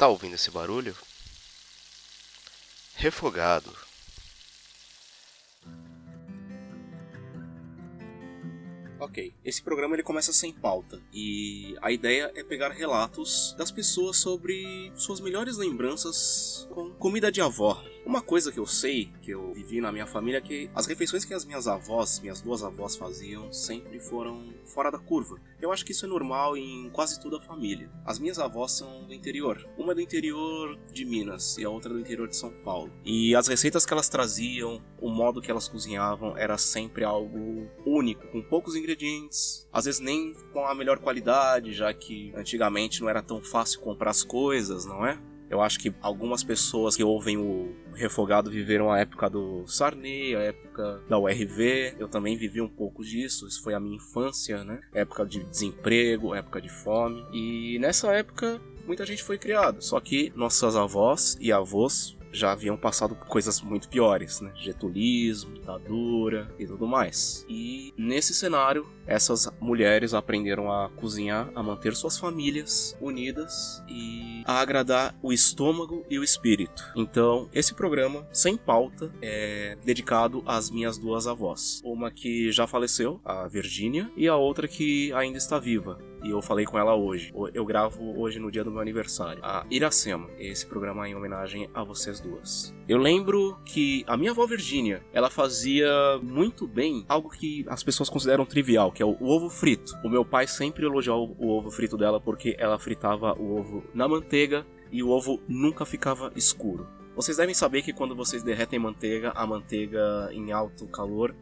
Tá ouvindo esse barulho? Refogado. Ok, esse programa ele começa sem pauta e a ideia é pegar relatos das pessoas sobre suas melhores lembranças com comida de avó. Uma coisa que eu sei, que eu vivi na minha família, é que as refeições que as minhas duas avós faziam sempre foram fora da curva. Eu acho que isso é normal em quase toda a família. As minhas avós são do interior. Uma é do interior de Minas e a outra do interior de São Paulo. E as receitas que elas traziam, o modo que elas cozinhavam era sempre algo único, com poucos ingredientes, às vezes nem com a melhor qualidade, já que antigamente não era tão fácil comprar as coisas, não é? Eu acho que algumas pessoas que ouvem o Refogado viveram a época do Sarney, a época da URV. Eu também vivi um pouco disso, isso foi a minha infância, né? Época de desemprego, época de fome. E nessa época muita gente foi criada, só que nossas avós e avós já haviam passado por coisas muito piores, né? Getulismo, ditadura e tudo mais. E nesse cenário, essas mulheres aprenderam a cozinhar, a manter suas famílias unidas e a agradar o estômago e o espírito. Então, esse programa, sem pauta, é dedicado às minhas duas avós. Uma que já faleceu, a Virgínia, e a outra que ainda está viva. E eu falei com ela hoje. Eu gravo hoje no dia do meu aniversário. A Iracema. Esse programa é em homenagem a vocês duas. Eu lembro que a minha avó Virgínia, ela fazia muito bem algo que as pessoas consideram trivial, que é o ovo frito. O meu pai sempre elogiou o ovo frito dela porque ela fritava o ovo na manteiga e o ovo nunca ficava escuro. Vocês devem saber que quando vocês derretem manteiga, a manteiga em alto calor,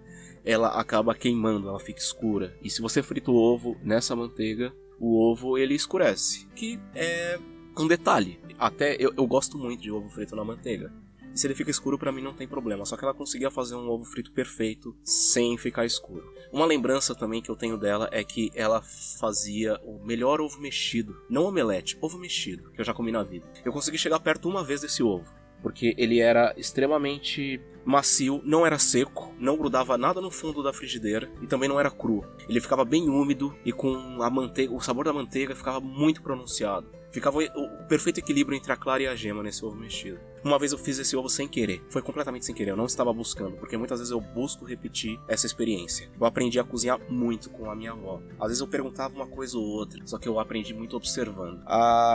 ela acaba queimando, ela fica escura. E se você frita o ovo nessa manteiga, o ovo ele escurece. Que é um detalhe. Até eu gosto muito de ovo frito na manteiga. E se ele fica escuro, pra mim não tem problema. Só que ela conseguia fazer um ovo frito perfeito sem ficar escuro. Uma lembrança também que eu tenho dela é que ela fazia o melhor ovo mexido. Não omelete, ovo mexido, que eu já comi na vida. Eu consegui chegar perto uma vez desse ovo, porque ele era extremamente macio, não era seco, não grudava nada no fundo da frigideira e também não era cru. Ele ficava bem úmido e com a manteiga, o sabor da manteiga ficava muito pronunciado. Ficava o perfeito equilíbrio entre a clara e a gema nesse ovo mexido. Uma vez eu fiz esse ovo sem querer. Foi completamente sem querer, eu não estava buscando, porque muitas vezes eu busco repetir essa experiência. Eu aprendi a cozinhar muito com a minha avó. Às vezes eu perguntava uma coisa ou outra, só que eu aprendi muito observando.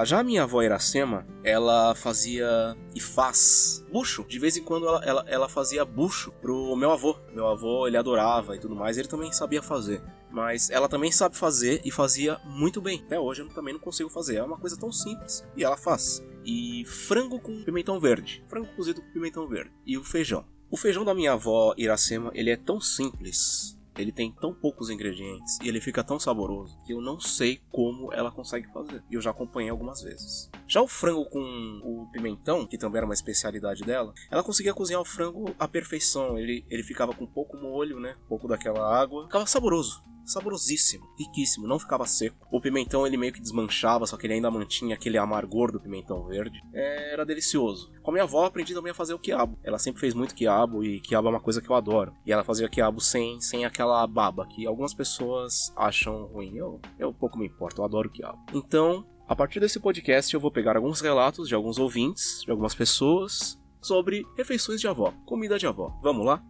Já a minha avó Iracema, ela fazia e faz bucho. De vez em quando ela fazia bucho pro meu avô. Meu avô, ele adorava e tudo mais, ele também sabia fazer. Mas ela também sabe fazer e fazia muito bem. Até hoje eu também não consigo fazer. É uma coisa tão simples e ela faz. E frango com pimentão verde. Frango cozido com pimentão verde. E o feijão. O feijão da minha avó Iracema, ele é tão simples. Ele tem tão poucos ingredientes e ele fica tão saboroso que eu não sei como ela consegue fazer. E eu já acompanhei algumas vezes. Já o frango com o pimentão, que também era uma especialidade dela, ela conseguia cozinhar o frango à perfeição. Ele ficava com pouco molho, né? Pouco daquela água. Ficava saboroso. Saborosíssimo, riquíssimo, não ficava seco. O pimentão ele meio que desmanchava, só que ele ainda mantinha aquele amargor do pimentão verde. Era delicioso. Com a minha avó aprendi também a fazer o quiabo. Ela sempre fez muito quiabo e quiabo é uma coisa que eu adoro. E ela fazia quiabo sem aquela baba que algumas pessoas acham ruim. Eu pouco me importo, eu adoro quiabo. Então, a partir desse podcast eu vou pegar alguns relatos de alguns ouvintes, de algumas pessoas, sobre refeições de avó, comida de avó. Vamos lá?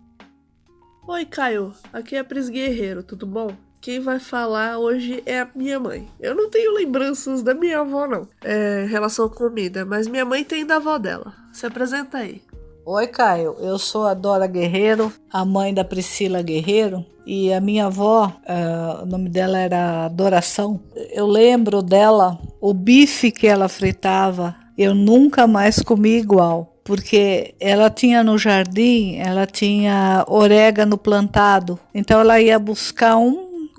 Oi, Caio. Aqui é a Pris Guerreiro, tudo bom? Quem vai falar hoje é a minha mãe. Eu não tenho lembranças da minha avó, não. Em relação à comida, mas minha mãe tem da avó dela. Se apresenta aí. Oi, Caio. Eu sou a Dora Guerreiro, a mãe da Priscila Guerreiro. E a minha avó, o nome dela era Adoração. Eu lembro dela, o bife que ela fritava, eu nunca mais comi igual. Porque ela tinha no jardim, ela tinha orégano plantado. Então ela ia buscar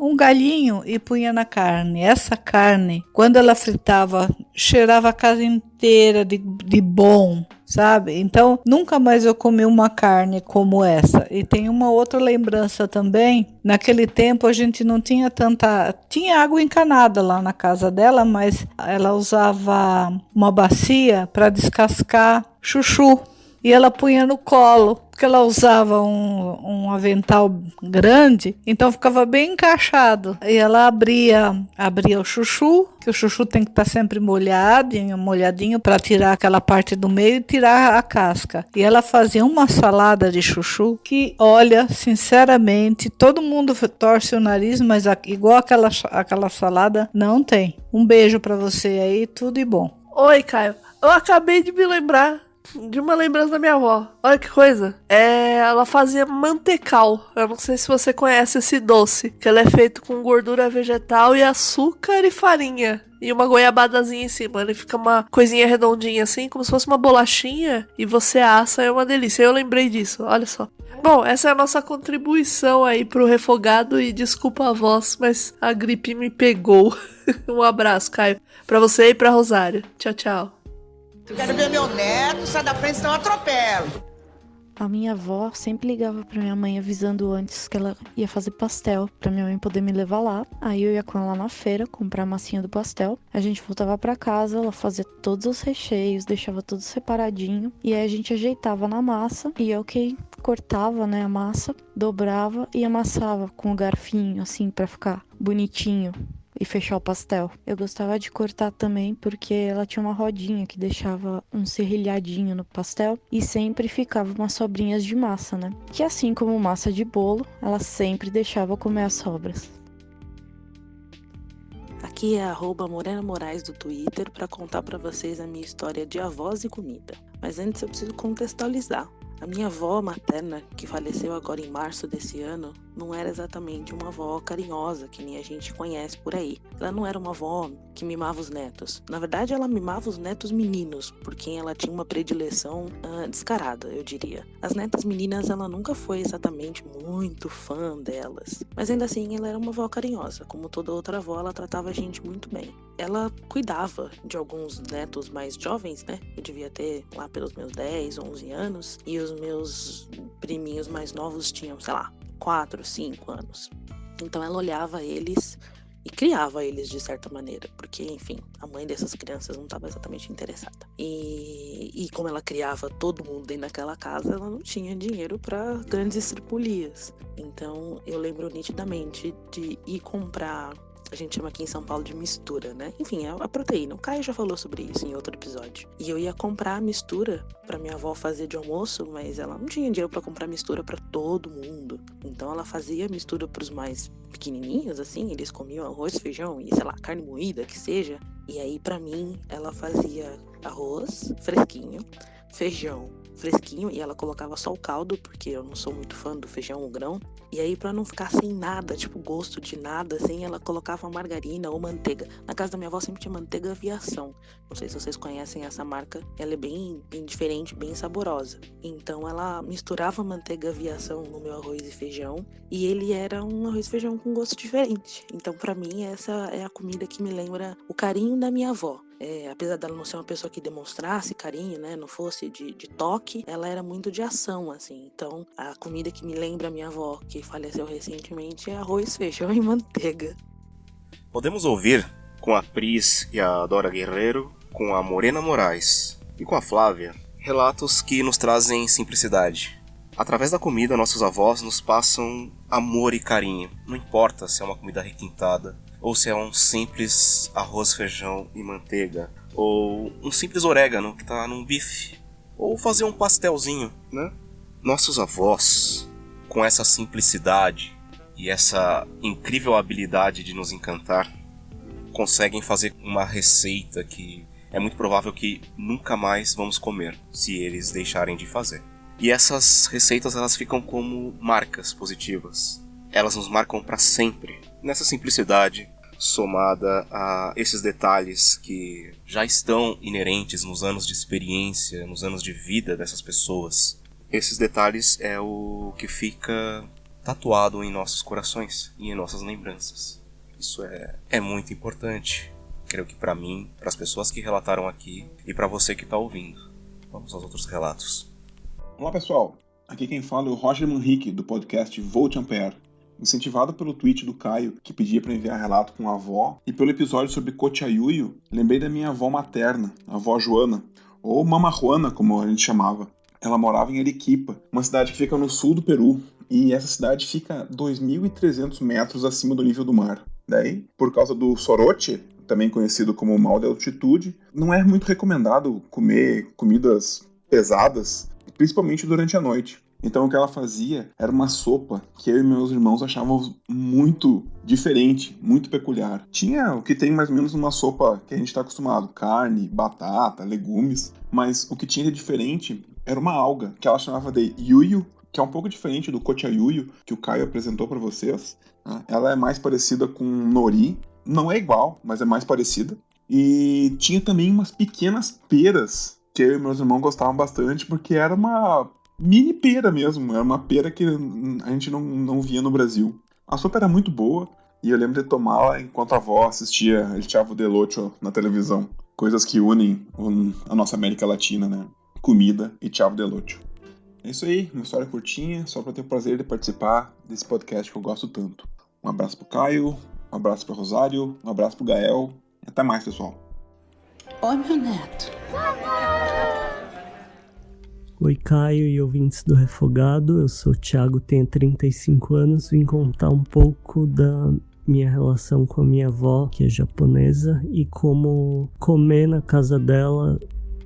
um galinho e punha na carne. Essa carne, quando ela fritava, cheirava a casa inteira de bom, sabe? Então, nunca mais eu comi uma carne como essa. E tem uma outra lembrança também. Naquele tempo a gente não tinha tanta... Tinha água encanada lá na casa dela, mas ela usava uma bacia para descascar chuchu. E ela punha no colo porque ela usava um avental grande, então ficava bem encaixado. E ela abria o chuchu, que o chuchu tem que estar sempre molhadinho para tirar aquela parte do meio e tirar a casca. E ela fazia uma salada de chuchu que, olha, sinceramente, todo mundo torce o nariz, mas igual aquela salada não tem. Um beijo para você aí, tudo de bom. Oi, Caio. Eu acabei de me lembrar de uma lembrança da minha avó. Olha que coisa. Ela fazia mantecal. Eu não sei se você conhece esse doce, que ele é feito com gordura vegetal e açúcar e farinha. E uma goiabadazinha em cima. Ele fica uma coisinha redondinha assim, como se fosse uma bolachinha. E você assa, é uma delícia. Eu lembrei disso, olha só. Bom, essa é a nossa contribuição aí pro refogado. E desculpa a voz, mas a gripe me pegou. Um abraço, Caio. Pra você e pra Rosário. Tchau, tchau. Quero ver meu neto, sai da frente, senão eu atropelo. A minha avó sempre ligava pra minha mãe avisando antes que ela ia fazer pastel, pra minha mãe poder me levar lá. Aí eu ia com ela na feira, comprar a massinha do pastel. A gente voltava pra casa, ela fazia todos os recheios, deixava tudo separadinho. E aí a gente ajeitava na massa, e eu que cortava, né, a massa, dobrava e amassava com o garfinho, assim, pra ficar bonitinho e fechar o pastel. Eu gostava de cortar também porque ela tinha uma rodinha que deixava um serrilhadinho no pastel e sempre ficava umas sobrinhas de massa, né? Que assim como massa de bolo, ela sempre deixava comer as sobras. Aqui é @Morena Moraes do Twitter para contar para vocês a minha história de avós e comida. Mas antes eu preciso contextualizar. A minha avó materna, que faleceu agora em março desse ano, não era exatamente uma avó carinhosa, que nem a gente conhece por aí. Ela não era uma avó que mimava os netos. Na verdade, ela mimava os netos meninos, por quem ela tinha uma predileção descarada, eu diria. As netas meninas, ela nunca foi exatamente muito fã delas. Mas ainda assim, ela era uma avó carinhosa. Como toda outra avó, ela tratava a gente muito bem. Ela cuidava de alguns netos mais jovens, né? Eu devia ter lá pelos meus 10, 11 anos. E os meus priminhos mais novos tinham, sei lá, 4, 5 anos. Então ela olhava eles e criava eles de certa maneira, porque, enfim, a mãe dessas crianças não estava exatamente interessada. E como ela criava todo mundo dentro daquela casa, ela não tinha dinheiro para grandes estripulias. Então eu lembro nitidamente de ir comprar. A gente chama aqui em São Paulo de mistura, né? Enfim, é a proteína. O Caio já falou sobre isso em outro episódio. E eu ia comprar a mistura pra minha avó fazer de almoço, mas ela não tinha dinheiro pra comprar mistura pra todo mundo. Então ela fazia mistura pros mais pequenininhos, assim. Eles comiam arroz, feijão e, sei lá, carne moída, que seja. E aí, pra mim, ela fazia arroz fresquinho, feijão fresquinho, e ela colocava só o caldo, porque eu não sou muito fã do feijão ou grão. E aí, pra não ficar sem nada, tipo gosto de nada, assim, ela colocava margarina ou manteiga. Na casa da minha avó sempre tinha manteiga aviação. Não sei se vocês conhecem essa marca. Ela é bem diferente, bem saborosa. Então ela misturava manteiga aviação no meu arroz e feijão. E ele era um arroz e feijão com gosto diferente. Então pra mim essa é a comida que me lembra o carinho da minha avó. Apesar dela não ser uma pessoa que demonstrasse carinho, né, não fosse de toque, ela era muito de ação, assim. Então, a comida que me lembra a minha avó, que faleceu recentemente, é arroz, feijão e manteiga. Podemos ouvir com a Pris e a Dora Guerreiro, com a Morena Moraes e com a Flávia, relatos que nos trazem simplicidade. Através da comida, nossos avós nos passam amor e carinho. Não importa se é uma comida requintada, ou se é um simples arroz, feijão e manteiga, ou um simples orégano que tá num bife, ou fazer um pastelzinho, né? Nossos avós, com essa simplicidade e essa incrível habilidade de nos encantar, conseguem fazer uma receita que é muito provável que nunca mais vamos comer, se eles deixarem de fazer. E essas receitas, elas ficam como marcas positivas. Elas nos marcam para sempre. Nessa simplicidade, somada a esses detalhes que já estão inerentes nos anos de experiência, nos anos de vida dessas pessoas. Esses detalhes é o que fica tatuado em nossos corações e em nossas lembranças. Isso é muito importante. Creio que para mim, para as pessoas que relataram aqui e para você que está ouvindo. Vamos aos outros relatos. Olá pessoal, aqui quem fala é o Roger Manrique do podcast Volt Ampere. Incentivado pelo tweet do Caio, que pedia para enviar relato com a avó, e pelo episódio sobre Cotiayuyo, lembrei da minha avó materna, a avó Joana, ou Mama Juana, como a gente chamava. ela morava em Arequipa, uma cidade que fica no sul do Peru. E essa cidade fica 2.300 metros acima do nível do mar. Daí, por causa do soroche, também conhecido como mal de altitude, não é muito recomendado comer comidas pesadas, principalmente durante a noite. Então o que ela fazia era uma sopa que eu e meus irmãos achavam muito diferente, muito peculiar. Tinha o que tem mais ou menos uma sopa que a gente está acostumado, carne, batata, legumes, mas o que tinha de diferente era uma alga que ela chamava de yuyu, que é um pouco diferente do cochayuyo que o Caio apresentou para vocês. Ela é mais parecida com nori, não é igual, mas é mais parecida. E tinha também umas pequenas peras que eu e meus irmãos gostavam bastante, porque era uma mini pera mesmo, era uma pera que a gente não via no Brasil. A sopa era muito boa e eu lembro de tomá-la enquanto a avó assistia El Chavo del Ocho na televisão. Coisas que unem a nossa América Latina, né? Comida e Chavo del Ocho. É isso aí, uma história curtinha, só para ter o prazer de participar desse podcast que eu gosto tanto. Um abraço pro Caio, um abraço pro Rosário, um abraço pro Gael. E até mais, pessoal. Oi, meu neto. Oi, Caio e ouvintes do Refogado. Eu sou o Thiago, tenho 35 anos. Vim contar um pouco da minha relação com a minha avó, que é japonesa, e como comer na casa dela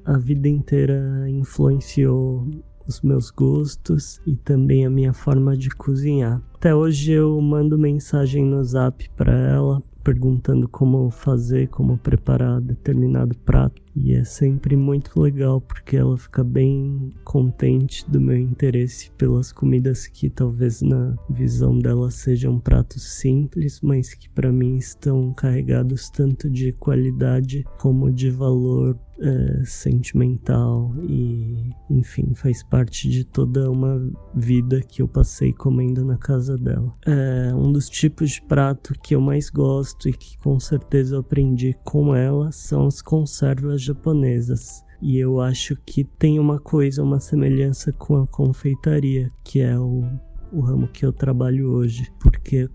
a vida inteira influenciou os meus gostos e também a minha forma de cozinhar. Até hoje eu mando mensagem no Zap para ela perguntando como fazer, como preparar determinado prato, e é sempre muito legal porque ela fica bem contente do meu interesse pelas comidas que talvez na visão dela sejam pratos simples, mas que para mim estão carregados tanto de qualidade como de valor sentimental, e enfim, faz parte de toda uma vida que eu passei comendo na casa dela. Um dos tipos de prato que eu mais gosto e que com certeza eu aprendi com ela são as conservas japonesas. E eu acho que tem uma semelhança com a confeitaria, que é o ramo que eu trabalho hoje, porque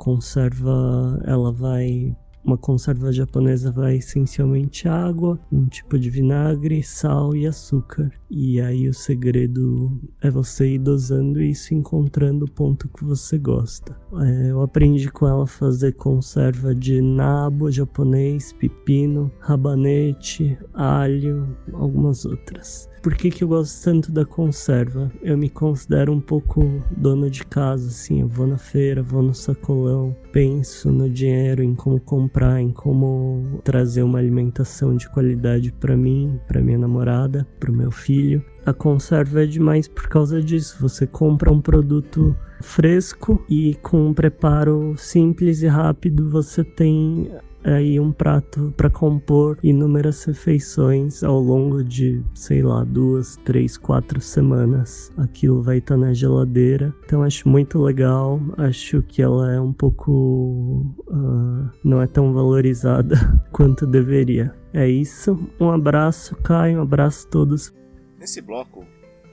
uma conserva japonesa vai essencialmente água, um tipo de vinagre, sal e açúcar. E aí o segredo é você ir dosando isso, encontrando o ponto que você gosta. Eu aprendi com ela a fazer conserva de nabo japonês, pepino, rabanete, alho, algumas outras. Por que eu gosto tanto da conserva? Eu me considero um pouco dono de casa, assim. Eu vou na feira, vou no sacolão, penso no dinheiro, em como comprar, em como trazer uma alimentação de qualidade para mim, para minha namorada, para o meu filho. A conserva é demais por causa disso. Você compra um produto fresco e com um preparo simples e rápido você tem aí um prato para compor inúmeras refeições ao longo de, 2, 3, 4 semanas. Aquilo vai estar na geladeira. Então acho muito legal. Acho que ela é um pouco não é tão valorizada quanto deveria. É isso. Um abraço, Caio. Um abraço a todos. Nesse bloco,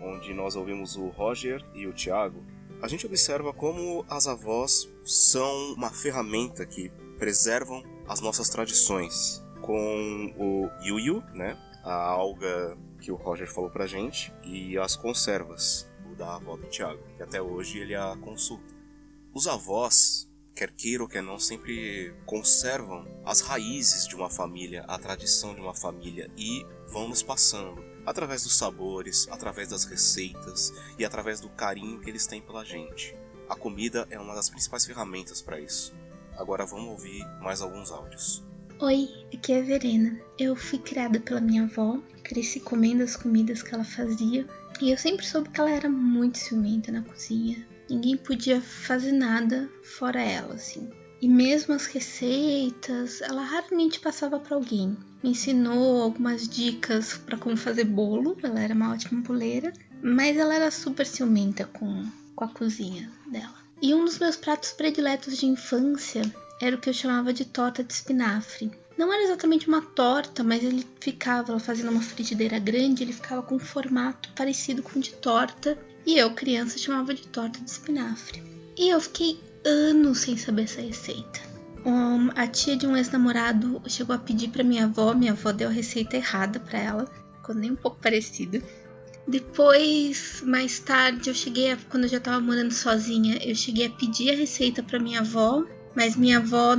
onde nós ouvimos o Roger e o Thiago, a gente observa como as avós são uma ferramenta que preservam as nossas tradições. Com o yuyu, né, a alga que o Roger falou pra gente, e as conservas, o da avó do Thiago, que até hoje ele a consulta. Os avós, quer queira ou quer não, sempre conservam as raízes de uma família, a tradição de uma família, e vão nos passando através dos sabores, através das receitas e através do carinho que eles têm pela gente. A comida é uma das principais ferramentas para isso. Agora vamos ouvir mais alguns áudios. Oi, aqui é a Verena. Eu fui criada pela minha avó, cresci comendo as comidas que ela fazia, e eu sempre soube que ela era muito ciumenta na cozinha. Ninguém podia fazer nada fora ela, assim. E mesmo as receitas, ela raramente passava para alguém. Me ensinou algumas dicas para como fazer bolo, ela era uma ótima boleira, mas ela era super ciumenta com a cozinha dela. E um dos meus pratos prediletos de infância era o que eu chamava de torta de espinafre. Não era exatamente uma torta, mas ela fazendo uma frigideira grande, ele ficava com um formato parecido com de torta, e eu, criança, chamava de torta de espinafre. E eu fiquei anos sem saber essa receita. A tia de um ex-namorado chegou a pedir pra minha avó deu a receita errada pra ela, ficou nem um pouco parecida. Depois, mais tarde, quando eu já tava morando sozinha, eu cheguei a pedir a receita pra minha avó, mas minha avó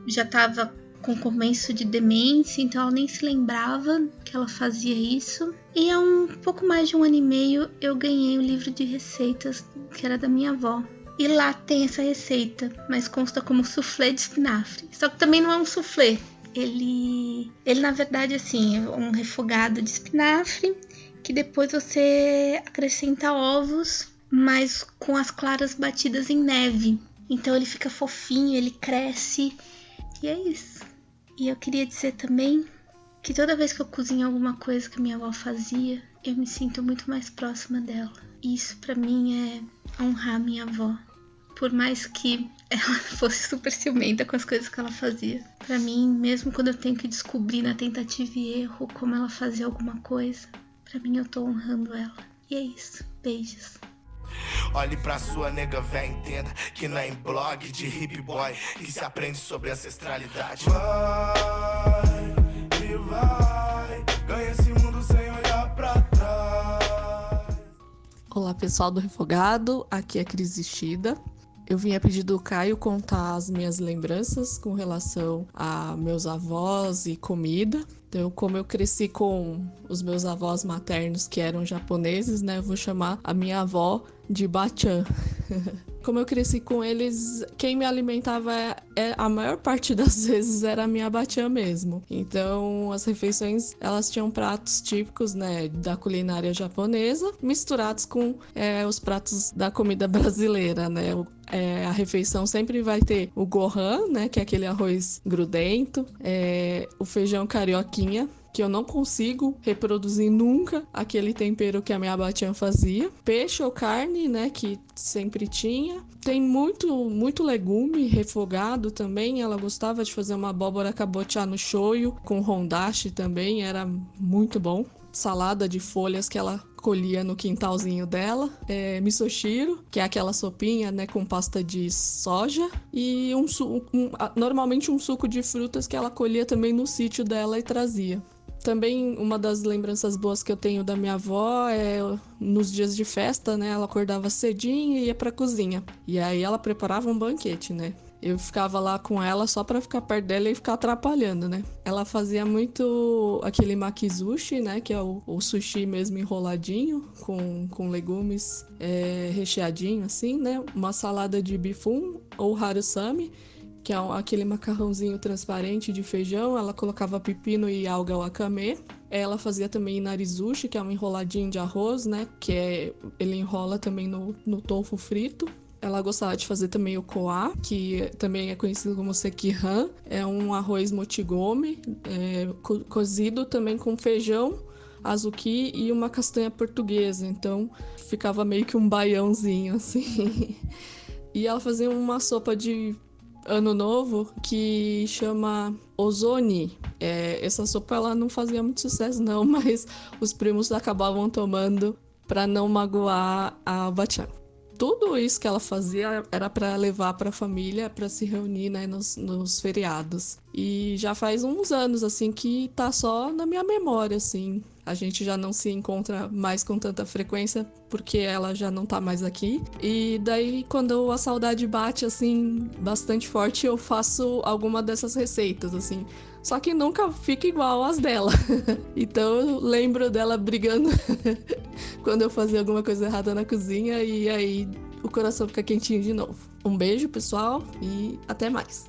já tava com começo de demência, então ela nem se lembrava que ela fazia isso. E há um pouco mais de 1 ano e meio eu ganhei um livro de receitas que era da minha avó. E lá tem essa receita, mas consta como soufflé de espinafre. Só que também não é um soufflé. Ele na verdade, assim, é um refogado de espinafre que depois você acrescenta ovos, mas com as claras batidas em neve. Então ele fica fofinho, ele cresce. E é isso. E eu queria dizer também que toda vez que eu cozinho alguma coisa que a minha avó fazia, eu me sinto muito mais próxima dela. E isso pra mim é honrar a minha avó. Por mais que ela fosse super ciumenta com as coisas que ela fazia. Pra mim, mesmo quando eu tenho que descobrir na tentativa e erro como ela fazia alguma coisa, pra mim eu tô honrando ela. E é isso. Beijos. Olhe pra sua nega, véi, entenda que não é em blog de hip boy que se aprende sobre ancestralidade. Vai e vai, ganha esse mundo sem olhar pra trás. Olá pessoal do Refogado, aqui é Cris Ishida. Eu vim a pedido do Caio contar as minhas lembranças com relação a meus avós e comida. Então, como eu cresci com os meus avós maternos que eram japoneses, né, eu vou chamar a minha avó de Bachan. Como eu cresci com eles, quem me alimentava a maior parte das vezes era a minha Bachan mesmo. Então, as refeições, elas tinham pratos típicos, né, da culinária japonesa, misturados com os pratos da comida brasileira, né. A refeição sempre vai ter o gohan, né, que é aquele arroz grudento, o feijão carioquinha, que eu não consigo reproduzir nunca aquele tempero que a minha Bachan fazia. Peixe ou carne, né, que sempre tinha. Tem muito legume refogado também. Ela gostava de fazer uma abóbora cabotiá no shoyu com hondashi também, era muito bom. Salada de folhas que ela colhia no quintalzinho dela, misoshiro, que é aquela sopinha, né, com pasta de soja, e normalmente um suco de frutas que ela colhia também no sítio dela e trazia. Também uma das lembranças boas que eu tenho da minha avó é nos dias de festa, né, ela acordava cedinho e ia pra cozinha, e aí ela preparava um banquete, né. Eu ficava lá com ela só pra ficar perto dela e ficar atrapalhando, né? Ela fazia muito aquele makizushi, né? Que é o sushi mesmo enroladinho, com legumes recheadinho, assim, né? Uma salada de bifum ou harusami, que é aquele macarrãozinho transparente de feijão. Ela colocava pepino e alga wakame. Ela fazia também narizushi, que é um enroladinho de arroz, né? Ele enrola também no tofu frito. Ela gostava de fazer também o koa, que também é conhecido como sekihan. É um arroz mochigome, cozido também com feijão, azuki e uma castanha portuguesa. Então, ficava meio que um baiãozinho, assim. E ela fazia uma sopa de ano novo que chama ozoni. Essa sopa ela não fazia muito sucesso, não, mas os primos acabavam tomando para não magoar a Bachan. Tudo isso que ela fazia era para levar para a família, para se reunir, né, nos feriados. E já faz uns anos, assim, que tá só na minha memória, assim. A gente já não se encontra mais com tanta frequência, porque ela já não tá mais aqui. E daí, quando a saudade bate, assim, bastante forte, eu faço alguma dessas receitas, assim. Só que nunca fica igual às dela. Então eu lembro dela brigando quando eu fazia alguma coisa errada na cozinha, e aí o coração fica quentinho de novo. Um beijo, pessoal, e até mais.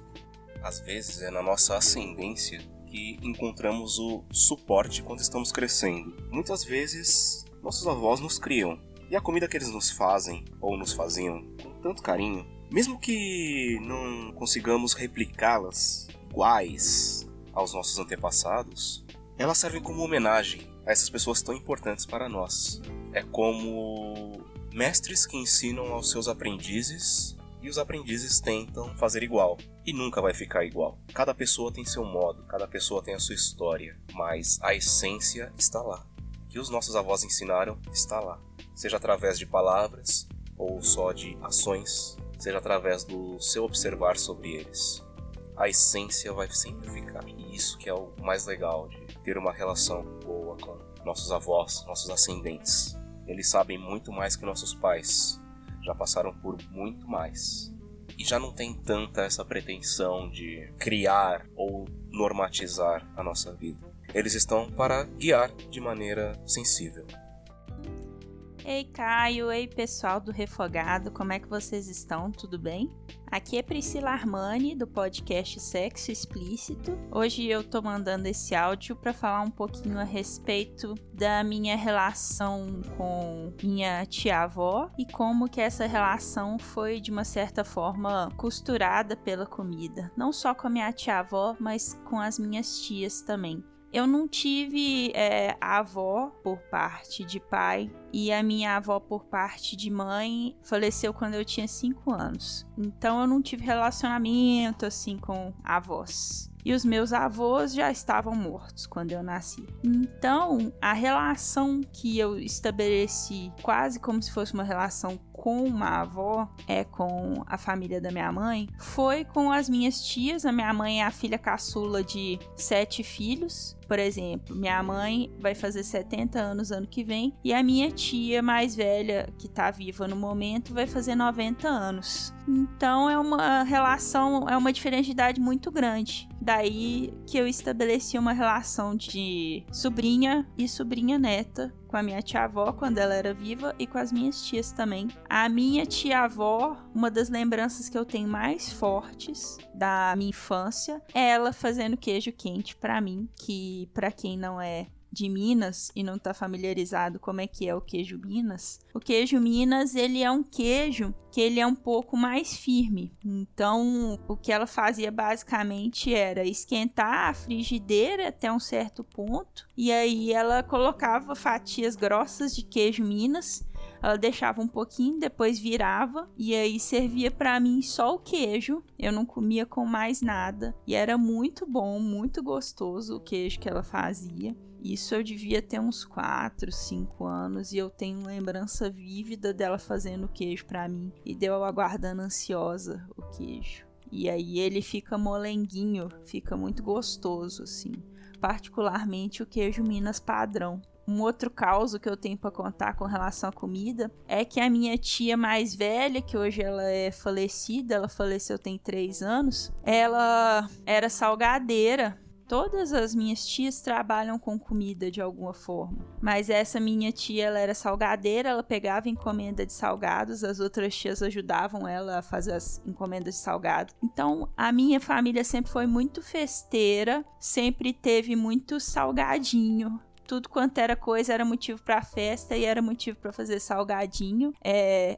Às vezes é na nossa ascendência que encontramos o suporte quando estamos crescendo. Muitas vezes nossos avós nos criam, e a comida que eles nos fazem ou nos faziam com tanto carinho, mesmo que não consigamos replicá-las iguais aos nossos antepassados, elas servem como homenagem a essas pessoas tão importantes para nós. É como mestres que ensinam aos seus aprendizes, e os aprendizes tentam fazer igual, e nunca vai ficar igual. Cada pessoa tem seu modo, cada pessoa tem a sua história, mas a essência está lá. O que os nossos avós ensinaram está lá, seja através de palavras ou só de ações, seja através do seu observar sobre eles. A essência vai sempre ficar. E isso que é o mais legal de ter uma relação boa com nossos avós, nossos ascendentes. Eles sabem muito mais que nossos pais. Já passaram por muito mais. E já não tem tanta essa pretensão de criar ou normatizar a nossa vida. Eles estão para guiar de maneira sensível. Ei Caio, ei pessoal do Refogado, como é que vocês estão? Tudo bem? Aqui é Priscila Armani, do podcast Sexo Explícito. Hoje eu tô mandando esse áudio para falar um pouquinho a respeito da minha relação com minha tia-avó e como que essa relação foi, de uma certa forma, costurada pela comida. Não só com a minha tia-avó, mas com as minhas tias também. Eu não tive a avó por parte de pai e a minha avó por parte de mãe faleceu quando eu tinha 5 anos. Então eu não tive relacionamento assim com avós. E os meus avós já estavam mortos quando eu nasci. Então, a relação que eu estabeleci, quase como se fosse uma relação com uma avó, com a família da minha mãe, foi com as minhas tias. A minha mãe é a filha caçula de 7 filhos. Por exemplo, minha mãe vai fazer 70 anos ano que vem e a minha tia mais velha, que tá viva no momento, vai fazer 90 anos. Então é uma relação, é uma diferença de idade muito grande. Daí que eu estabeleci uma relação de sobrinha e sobrinha-neta com a minha tia-avó quando ela era viva e com as minhas tias também. A minha tia-avó, uma das lembranças que eu tenho mais fortes da minha infância é ela fazendo queijo quente pra mim, que pra quem não é de Minas e não tá familiarizado como é que é o queijo Minas, o queijo Minas, ele é um queijo que ele é um pouco mais firme. Então, o que ela fazia basicamente era esquentar a frigideira até um certo ponto e aí ela colocava fatias grossas de queijo Minas. Ela deixava um pouquinho, depois virava e aí servia pra mim só o queijo. Eu não comia com mais nada e era muito bom, muito gostoso o queijo que ela fazia. Isso eu devia ter uns 4, 5 anos e eu tenho lembrança vívida dela fazendo queijo pra mim e de eu aguardando ansiosa o queijo. E aí ele fica molenguinho, fica muito gostoso assim. Particularmente o queijo Minas padrão. Um outro caso que eu tenho para contar com relação à comida é que a minha tia mais velha, que hoje ela é falecida, ela faleceu tem 3 anos, ela era salgadeira. Todas as minhas tias trabalham com comida de alguma forma, mas essa minha tia, ela era salgadeira, ela pegava encomenda de salgados, as outras tias ajudavam ela a fazer as encomendas de salgado. Então, a minha família sempre foi muito festeira, sempre teve muito salgadinho. Tudo quanto era coisa era motivo para festa e era motivo para fazer salgadinho.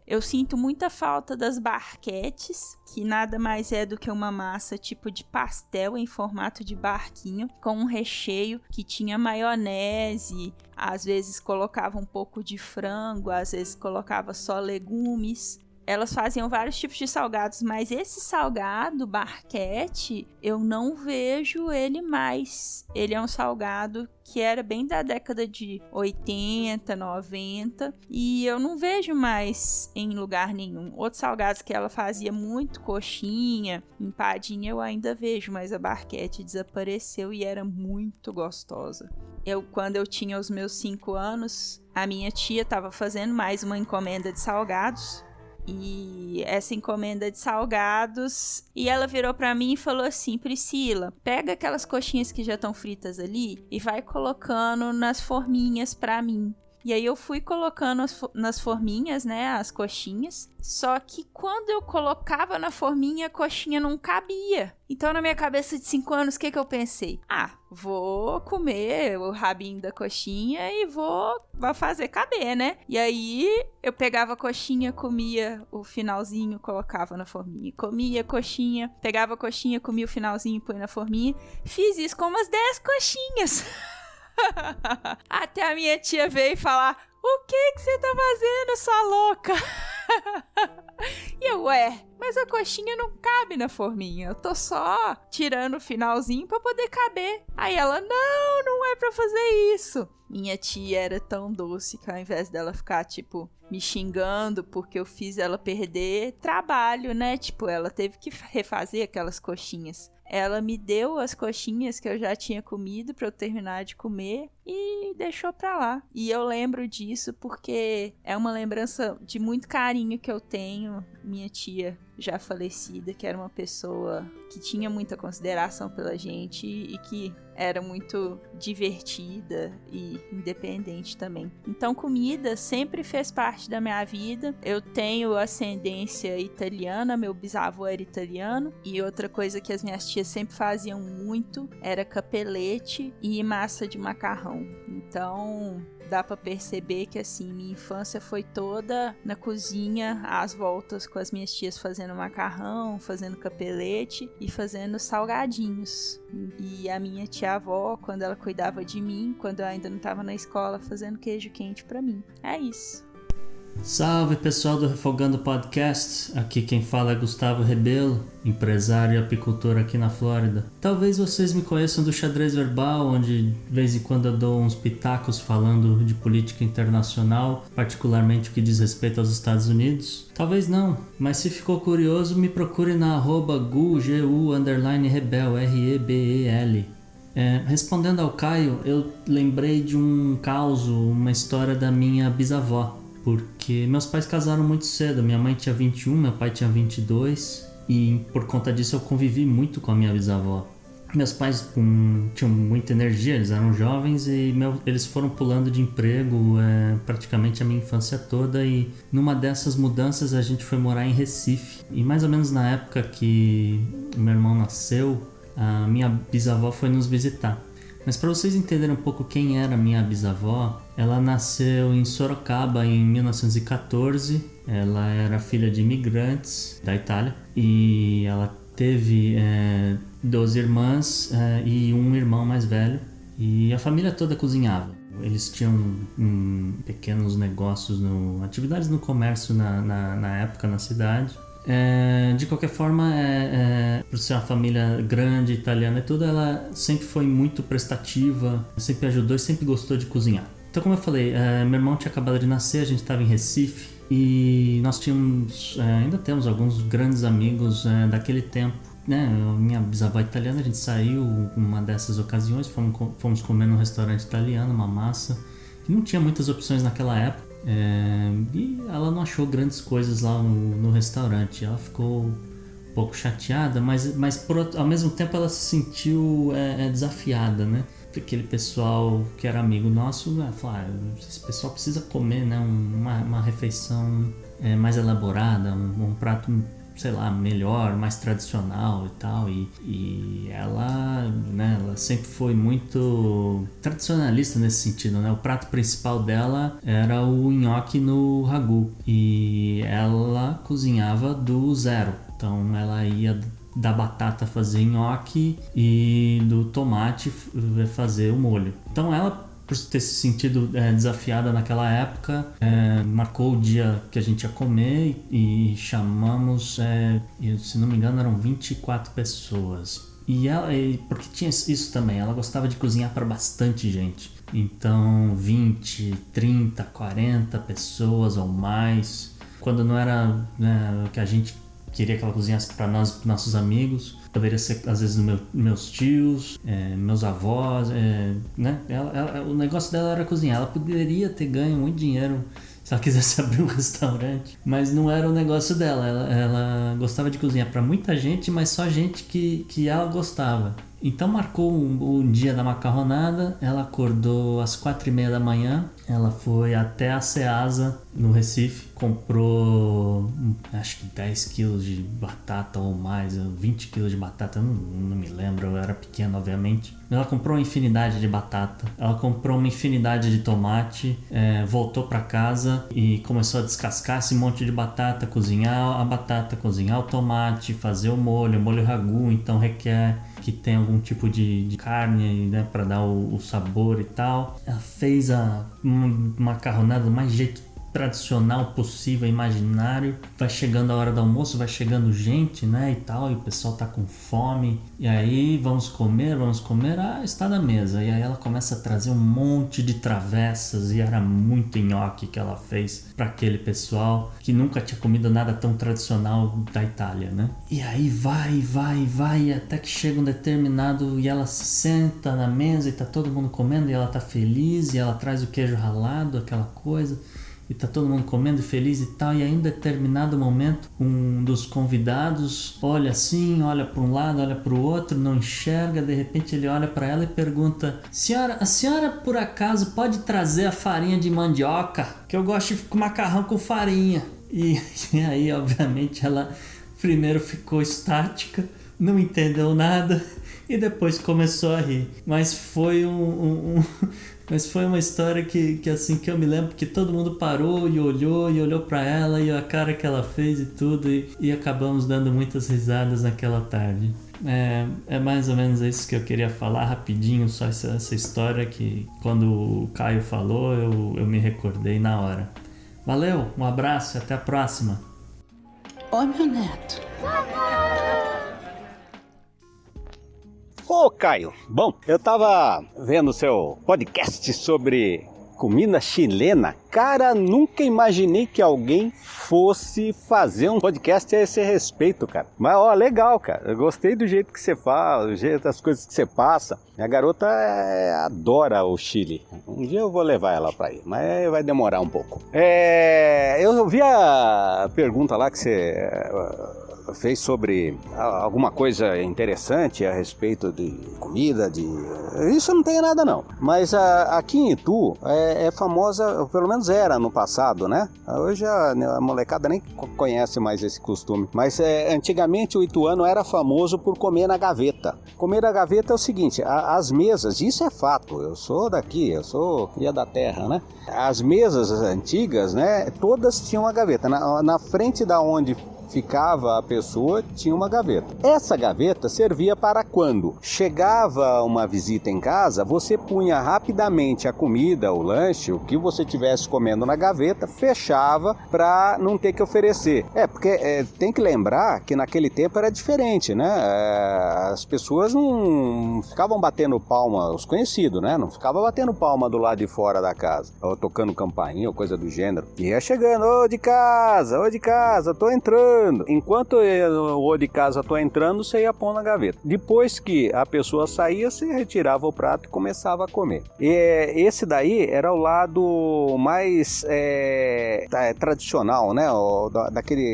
Eu sinto muita falta das barquetes, que nada mais é do que uma massa tipo de pastel em formato de barquinho, com um recheio que tinha maionese, às vezes colocava um pouco de frango, às vezes colocava só legumes. Elas faziam vários tipos de salgados, mas esse salgado, barquete, eu não vejo ele mais. Ele é um salgado que era bem da década de 80, 90 e eu não vejo mais em lugar nenhum. Outros salgados que ela fazia muito, coxinha, empadinha, eu ainda vejo, mas a barquete desapareceu e era muito gostosa. Quando eu tinha os meus 5 anos, a minha tia estava fazendo mais uma encomenda de salgados. E essa encomenda de salgados, e ela virou pra mim e falou assim: Priscila, pega aquelas coxinhas que já estão fritas ali e vai colocando nas forminhas pra mim. E aí eu fui colocando nas forminhas, né, as coxinhas. Só que quando eu colocava na forminha, a coxinha não cabia. Então na minha cabeça de 5 anos, o que eu pensei? Vou comer o rabinho da coxinha e vou fazer caber, né? E aí eu pegava a coxinha, comia o finalzinho, colocava na forminha. Comia a coxinha, pegava a coxinha, comia o finalzinho e põe na forminha. Fiz isso com umas 10 coxinhas. Até a minha tia veio falar: o que você tá fazendo, sua louca? E eu, mas a coxinha não cabe na forminha, eu tô só tirando o finalzinho pra poder caber. Aí ela: não é pra fazer isso. Minha tia era tão doce que ao invés dela ficar, me xingando porque eu fiz ela perder trabalho, né? Ela teve que refazer aquelas coxinhas. Ela me deu as coxinhas que eu já tinha comido pra eu terminar de comer e deixou pra lá. E eu lembro disso porque é uma lembrança de muito carinho que eu tenho. Minha tia já falecida, que era uma pessoa que tinha muita consideração pela gente e que era muito divertida e independente também. Então, comida sempre fez parte da minha vida. Eu tenho ascendência italiana, meu bisavô era italiano. E outra coisa que as minhas tias sempre faziam muito era capelete e massa de macarrão. Então, dá pra perceber que, assim, minha infância foi toda na cozinha, às voltas com as minhas tias fazendo macarrão, fazendo capelete e fazendo salgadinhos. E a minha tia-avó, quando ela cuidava de mim, quando eu ainda não tava na escola, fazendo queijo quente pra mim. É isso. Salve pessoal do Refogando Podcast, aqui quem fala é Gustavo Rebelo, empresário e apicultor aqui na Flórida. Talvez vocês me conheçam do Xadrez Verbal, onde de vez em quando eu dou uns pitacos falando de política internacional, particularmente o que diz respeito aos Estados Unidos. Talvez não, mas se ficou curioso me procure na @gu_rebel, REBEL. Respondendo ao Caio, eu lembrei de um caso, uma história da minha bisavó. Porque meus pais casaram muito cedo, minha mãe tinha 21, meu pai tinha 22 e por conta disso eu convivi muito com a minha bisavó. Meus pais tinham muita energia, eles eram jovens e eles foram pulando de emprego praticamente a minha infância toda, e numa dessas mudanças a gente foi morar em Recife. E mais ou menos na época que meu irmão nasceu, a minha bisavó foi nos visitar. Mas para vocês entenderem um pouco quem era minha bisavó, ela nasceu em Sorocaba em 1914, ela era filha de imigrantes da Itália e ela teve 12 irmãs e um irmão mais velho, e a família toda cozinhava. Eles tinham pequenos negócios, atividades no comércio na época na cidade. De qualquer forma, por ser uma família grande, italiana e tudo, ela sempre foi muito prestativa, sempre ajudou e sempre gostou de cozinhar. Então, como eu falei, meu irmão tinha acabado de nascer, a gente estava em Recife e nós tínhamos, ainda temos alguns grandes amigos daquele tempo. Minha bisavó italiana, a gente saiu uma dessas ocasiões, fomos comer num restaurante italiano, uma massa, que não tinha muitas opções naquela época. E ela não achou grandes coisas lá no restaurante. Ela ficou um pouco chateada, mas ao mesmo tempo ela se sentiu desafiada, né? Aquele pessoal que era amigo nosso falou: esse pessoal precisa comer, né? Uma refeição mais elaborada, um prato, sei lá, melhor, mais tradicional e tal. E ela, né, ela sempre foi muito tradicionalista nesse sentido, né? O prato principal dela era o nhoque no ragu e ela cozinhava do zero. Então ela ia da batata fazer nhoque e do tomate fazer o molho. Então ela, por ter se sentido desafiada naquela época, marcou o dia que a gente ia comer e chamamos, se não me engano, eram 24 pessoas. Porque tinha isso também, ela gostava de cozinhar para bastante gente. Então 20, 30, 40 pessoas ou mais. Quando não era que a gente queria que ela cozinhasse para nós, para nossos amigos, poderia ser às vezes meus tios, meus avós, né? O negócio dela era cozinhar. Ela poderia ter ganho muito dinheiro se ela quisesse abrir um restaurante, mas não era o negócio dela. Ela gostava de cozinhar para muita gente, mas só gente que ela gostava. Então marcou o dia da macarronada. Ela acordou às 4h30 da manhã. Ela foi até a Ceasa, no Recife, comprou acho que 10 quilos de batata ou mais, 20 quilos de batata, não me lembro, eu era pequeno, obviamente. Ela comprou uma infinidade de batata, ela comprou uma infinidade de tomate, voltou para casa e começou a descascar esse monte de batata, cozinhar a batata, cozinhar o tomate, fazer o molho ragu, então requer que tenha algum tipo de carne, né, para dar o sabor e tal. Ela fez uma macarronada do mais jeito tradicional possível, imaginário. Vai chegando a hora do almoço, vai chegando gente, né, e tal, e o pessoal tá com fome. E aí, vamos comer, está na mesa. E aí ela começa a trazer um monte de travessas, e era muito nhoque que ela fez para aquele pessoal que nunca tinha comido nada tão tradicional da Itália, né? E aí vai, até que chega um determinado, e ela se senta na mesa e tá todo mundo comendo, e ela tá feliz, e ela traz o queijo ralado, aquela coisa, e tá todo mundo comendo feliz e tal, e aí em determinado momento um dos convidados olha assim, olha para um lado, olha para o outro, não enxerga, de repente ele olha para ela e pergunta: a senhora por acaso pode trazer a farinha de mandioca? Que eu gosto de macarrão com farinha. E aí obviamente ela primeiro ficou estática, não entendeu nada e depois começou a rir. Mas foi Mas foi uma história que assim, que eu me lembro que todo mundo parou e olhou pra ela, e a cara que ela fez e tudo, e acabamos dando muitas risadas naquela tarde. É mais ou menos isso que eu queria falar rapidinho, só essa história que quando o Caio falou eu me recordei na hora. Valeu, um abraço e até a próxima. Oi, meu neto. Ô, Caio, bom, eu tava vendo o seu podcast sobre comida chilena. Cara, nunca imaginei que alguém fosse fazer um podcast a esse respeito, cara. Mas, ó, legal, cara. Eu gostei do jeito que você fala, do jeito das coisas que você passa. Minha garota adora o Chile. Um dia eu vou levar ela pra ir, mas vai demorar um pouco. Eu vi a pergunta lá que você fez sobre alguma coisa interessante a respeito de comida, isso não tem nada não, mas aqui em Itu é famosa, pelo menos era no passado, né? Hoje a molecada nem conhece mais esse costume, mas antigamente o ituano era famoso por comer na gaveta. Comer na gaveta é o seguinte: as mesas, isso é fato, eu sou daqui, eu sou cria da terra, né? As mesas antigas, né, todas tinham uma gaveta, na frente da onde ficava a pessoa, tinha uma gaveta. Essa gaveta servia para quando chegava uma visita em casa, você punha rapidamente a comida, o lanche, o que você estivesse comendo na gaveta, fechava para não ter que oferecer. Porque tem que lembrar que naquele tempo era diferente, né? As pessoas não ficavam batendo palma, os conhecidos, né? Não ficavam batendo palma do lado de fora da casa, ou tocando campainha ou coisa do gênero. E ia chegando: ô de casa, tô entrando. Enquanto o de casa tô entrando, você ia pôr na gaveta. Depois que a pessoa saía, você retirava o prato e começava a comer. E esse daí era o lado mais tradicional, né?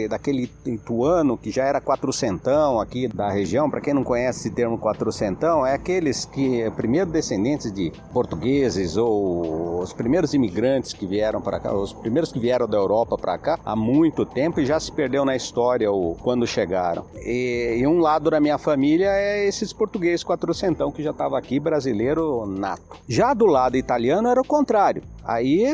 Daquele ituano que já era quatrocentão aqui da região. Para quem não conhece esse termo quatrocentão, é aqueles que primeiro descendentes de portugueses ou os primeiros imigrantes que vieram para cá, os primeiros que vieram da Europa para cá há muito tempo e já se perdeu na história quando chegaram. E um lado da minha família é esses portugueses quatrocentão que já estavam aqui, brasileiro nato. Já do lado italiano era o contrário. Aí,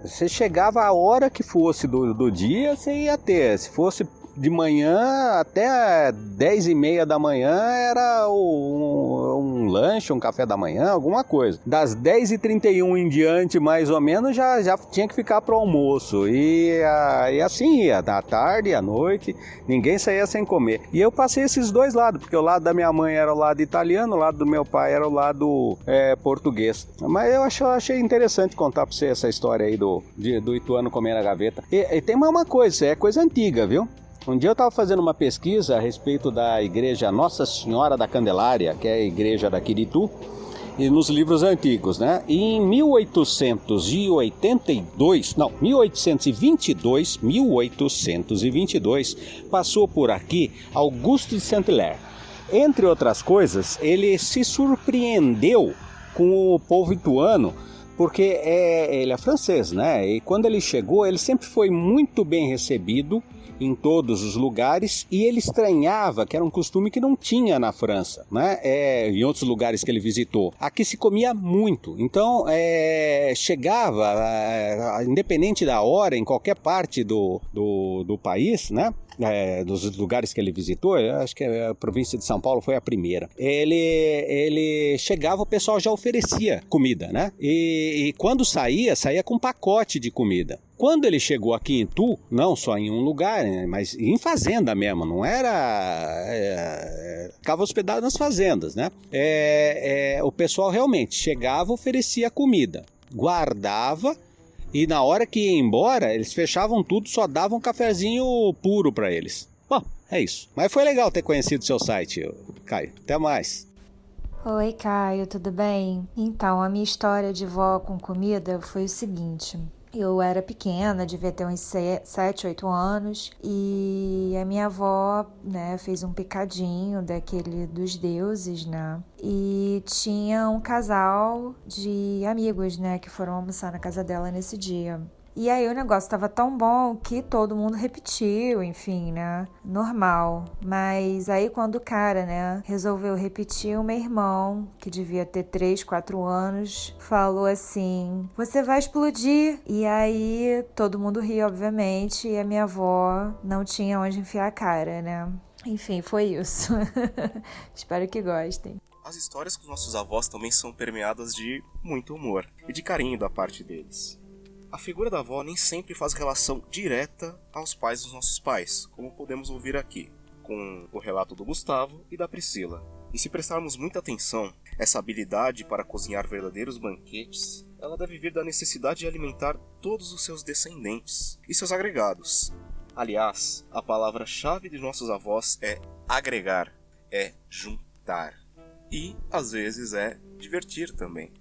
você chegava a hora que fosse do dia, você ia ter. Se fosse de manhã até 10h30 da manhã era um lanche, um café da manhã, alguma coisa. Das 10h31 em diante, mais ou menos, já tinha que ficar pro almoço. E assim ia, à tarde e à noite, ninguém saía sem comer. E eu passei esses dois lados, porque o lado da minha mãe era o lado italiano, o lado do meu pai era o lado português. Mas eu achei interessante contar pra você essa história aí do ituano comer na gaveta. E tem mais uma coisa, isso é coisa antiga, viu? Um dia eu estava fazendo uma pesquisa a respeito da igreja Nossa Senhora da Candelária, que é a igreja daqui de Itu, e nos livros antigos, né? E em 1822, passou por aqui Auguste de Saint-Hilaire. Entre outras coisas, ele se surpreendeu com o povo ituano, porque ele é francês, né? E quando ele chegou, ele sempre foi muito bem recebido em todos os lugares, e ele estranhava que era um costume que não tinha na França, né? Em outros lugares que ele visitou. Aqui se comia muito, então chegava, independente da hora, em qualquer parte do país, né? dos lugares que ele visitou, eu acho que a província de São Paulo foi a primeira. Ele chegava, o pessoal já oferecia comida, né? E quando saía com um pacote de comida. Quando ele chegou aqui em Itu, não só em um lugar, né, mas em fazenda mesmo, não era... ficava hospedado nas fazendas, né? O pessoal realmente chegava, oferecia comida, guardava, e na hora que ia embora, eles fechavam tudo, só davam um cafezinho puro para eles. Bom, é isso. Mas foi legal ter conhecido seu site, Caio. Até mais. Oi, Caio, tudo bem? Então, a minha história de vó com comida foi o seguinte... Eu era pequena, devia ter uns 7, 8 anos, e a minha avó, né, fez um picadinho daquele dos deuses, né, e tinha um casal de amigos, né, que foram almoçar na casa dela nesse dia. E aí o negócio tava tão bom que todo mundo repetiu, enfim, né? Normal. Mas aí quando o cara, né, resolveu repetir, o meu irmão, que devia ter 3, 4 anos, falou assim: "Você vai explodir". E aí todo mundo riu, obviamente, e a minha avó não tinha onde enfiar a cara, né? Enfim, foi isso. Espero que gostem. As histórias com nossos avós também são permeadas de muito humor e de carinho da parte deles. A figura da avó nem sempre faz relação direta aos pais dos nossos pais, como podemos ouvir aqui, com o relato do Gustavo e da Priscila. E se prestarmos muita atenção, essa habilidade para cozinhar verdadeiros banquetes, ela deve vir da necessidade de alimentar todos os seus descendentes e seus agregados. Aliás, a palavra-chave de nossos avós é agregar, é juntar. E, às vezes, é divertir também.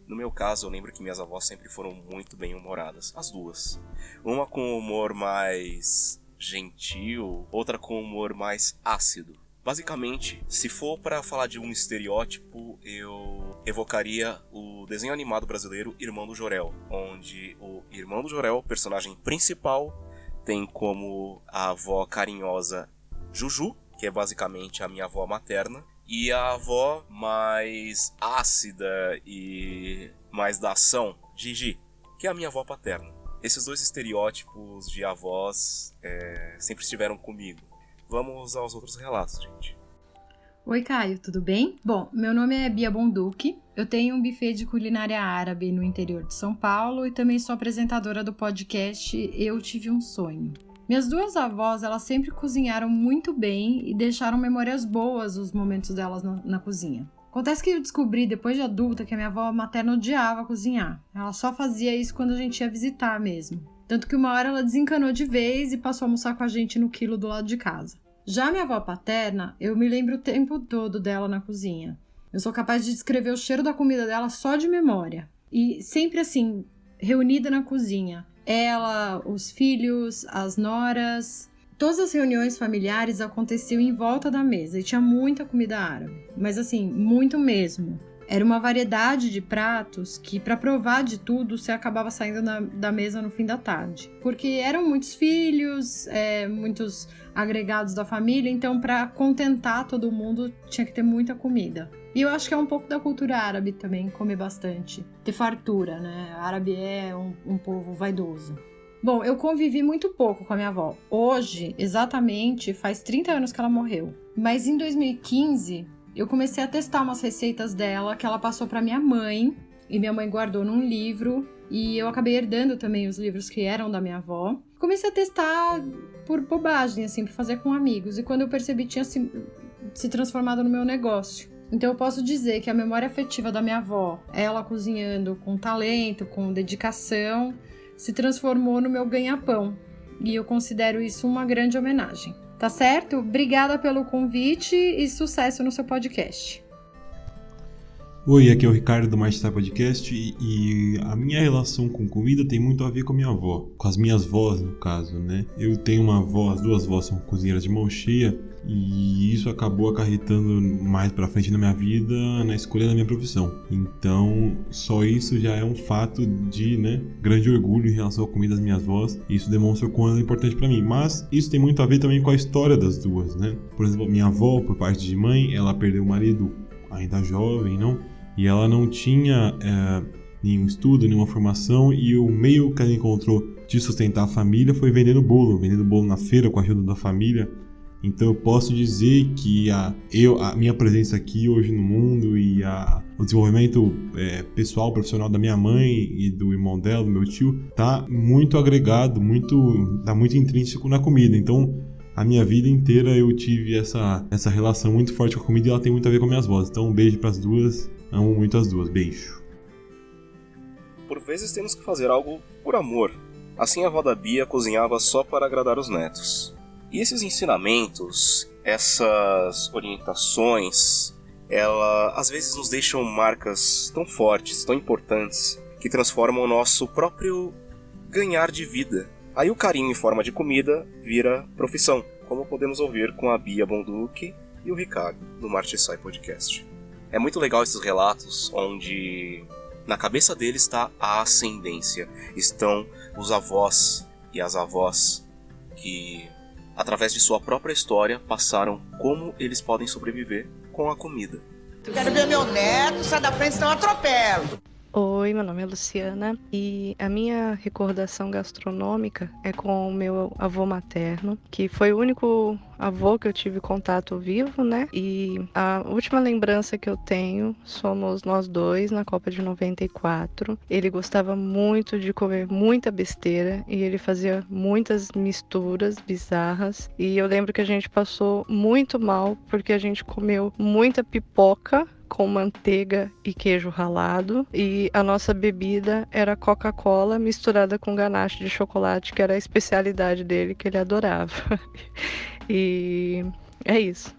No meu caso, eu lembro que minhas avós sempre foram muito bem-humoradas, as duas. Uma com humor mais gentil, outra com humor mais ácido. Basicamente, se for para falar de um estereótipo, eu evocaria o desenho animado brasileiro Irmão do Jorel, onde o Irmão do Jorel, personagem principal, tem como a avó carinhosa Juju, que é basicamente a minha avó materna, e a avó mais ácida e mais da ação, Gigi, que é a minha avó paterna. Esses dois estereótipos de avós sempre estiveram comigo. Vamos aos outros relatos, gente. Oi, Caio, tudo bem? Bom, meu nome é Bia Bonduque, eu tenho um buffet de culinária árabe no interior de São Paulo e também sou apresentadora do podcast Eu Tive um Sonho. Minhas duas avós, elas sempre cozinharam muito bem e deixaram memórias boas os momentos delas na cozinha. Acontece que eu descobri, depois de adulta, que a minha avó materna odiava cozinhar. Ela só fazia isso quando a gente ia visitar mesmo. Tanto que uma hora ela desencanou de vez e passou a almoçar com a gente no quilo do lado de casa. Já minha avó paterna, eu me lembro o tempo todo dela na cozinha. Eu sou capaz de descrever o cheiro da comida dela só de memória. E sempre assim, reunida na cozinha. Ela, os filhos, as noras... Todas as reuniões familiares aconteciam em volta da mesa e tinha muita comida árabe. Mas assim, muito mesmo. Era uma variedade de pratos que, para provar de tudo, você acabava saindo da mesa no fim da tarde. Porque eram muitos filhos, muitos agregados da família, então para contentar todo mundo tinha que ter muita comida. E eu acho que é um pouco da cultura árabe também, comer bastante. Ter fartura, né? O árabe é um povo vaidoso. Bom, eu convivi muito pouco com a minha avó. Hoje, exatamente, faz 30 anos que ela morreu. Mas em 2015... eu comecei a testar umas receitas dela que ela passou para minha mãe, e minha mãe guardou num livro, e eu acabei herdando também os livros que eram da minha avó. Comecei a testar por bobagem, assim, pra fazer com amigos, e quando eu percebi tinha se transformado no meu negócio. Então eu posso dizer que a memória afetiva da minha avó, ela cozinhando com talento, com dedicação, se transformou no meu ganha-pão, e eu considero isso uma grande homenagem. Tá certo? Obrigada pelo convite e sucesso no seu podcast. Oi, aqui é o Ricardo do Maistar Podcast e a minha relação com comida tem muito a ver com a minha avó, com as minhas vós no caso, né? Eu tenho uma avó, as duas vós são cozinheiras de mão cheia e isso acabou acarretando mais pra frente na minha vida na escolha da minha profissão. Então, só isso já é um fato de, grande orgulho em relação à comida das minhas vós. E isso demonstra o quanto é importante pra mim. Mas isso tem muito a ver também com a história das duas, né? Por exemplo, minha avó, por parte de mãe, ela perdeu o marido ainda jovem, não? E ela não tinha nenhum estudo, nenhuma formação, e o meio que ela encontrou de sustentar a família foi vendendo bolo na feira com a ajuda da família. Então eu posso dizer que a minha presença aqui hoje no mundo e o desenvolvimento pessoal, profissional da minha mãe e do irmão dela, do meu tio, tá muito agregado, tá muito intrínseco na comida. Então a minha vida inteira eu tive essa relação muito forte com a comida e ela tem muito a ver com minhas vozes. Então um beijo pras duas, amo muito as duas, beijo. Por vezes temos que fazer algo por amor. Assim a avó da Bia cozinhava só para agradar os netos. E esses ensinamentos, essas orientações, às vezes nos deixam marcas tão fortes, tão importantes, que transformam o nosso próprio ganhar de vida. Aí o carinho em forma de comida vira profissão, como podemos ouvir com a Bia Bonduque e o Ricardo, do Marchesai Podcast. É muito legal esses relatos onde na cabeça deles está a ascendência. Estão os avós e as avós que, através de sua própria história, passaram como eles podem sobreviver com a comida. Quero ver meu neto, sai da frente, senão eu atropelo. Oi, meu nome é Luciana e a minha recordação gastronômica é com o meu avô materno, que foi o único avô que eu tive contato vivo, né? E a última lembrança que eu tenho somos nós dois na Copa de 94. Ele gostava muito de comer muita besteira e ele fazia muitas misturas bizarras. E eu lembro que a gente passou muito mal porque a gente comeu muita pipoca com manteiga e queijo ralado, e a nossa bebida era Coca-Cola misturada com ganache de chocolate, que era a especialidade dele, que ele adorava. E é isso.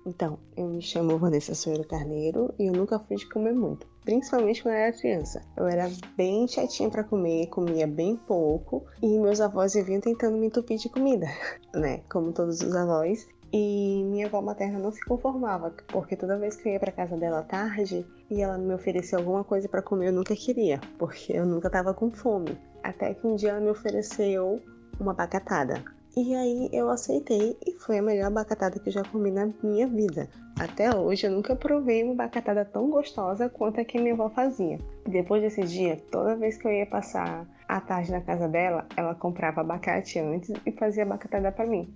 Então, eu me chamo Vanessa Soeiro Carneiro e eu nunca fui de comer muito, principalmente quando eu era criança. Eu era bem chatinha pra comer, comia bem pouco, e meus avós viviam tentando me entupir de comida, né, como todos os avós. E minha avó materna não se conformava, porque toda vez que eu ia pra casa dela à tarde e ela me oferecia alguma coisa pra comer, eu nunca queria, porque eu nunca tava com fome. Até que um dia ela me ofereceu uma abacatada. E aí eu aceitei e foi a melhor abacatada que eu já comi na minha vida. Até hoje eu nunca provei uma abacatada tão gostosa quanto a que minha avó fazia. Depois desse dia, toda vez que eu ia passar a tarde na casa dela, ela comprava abacate antes e fazia abacatada pra mim.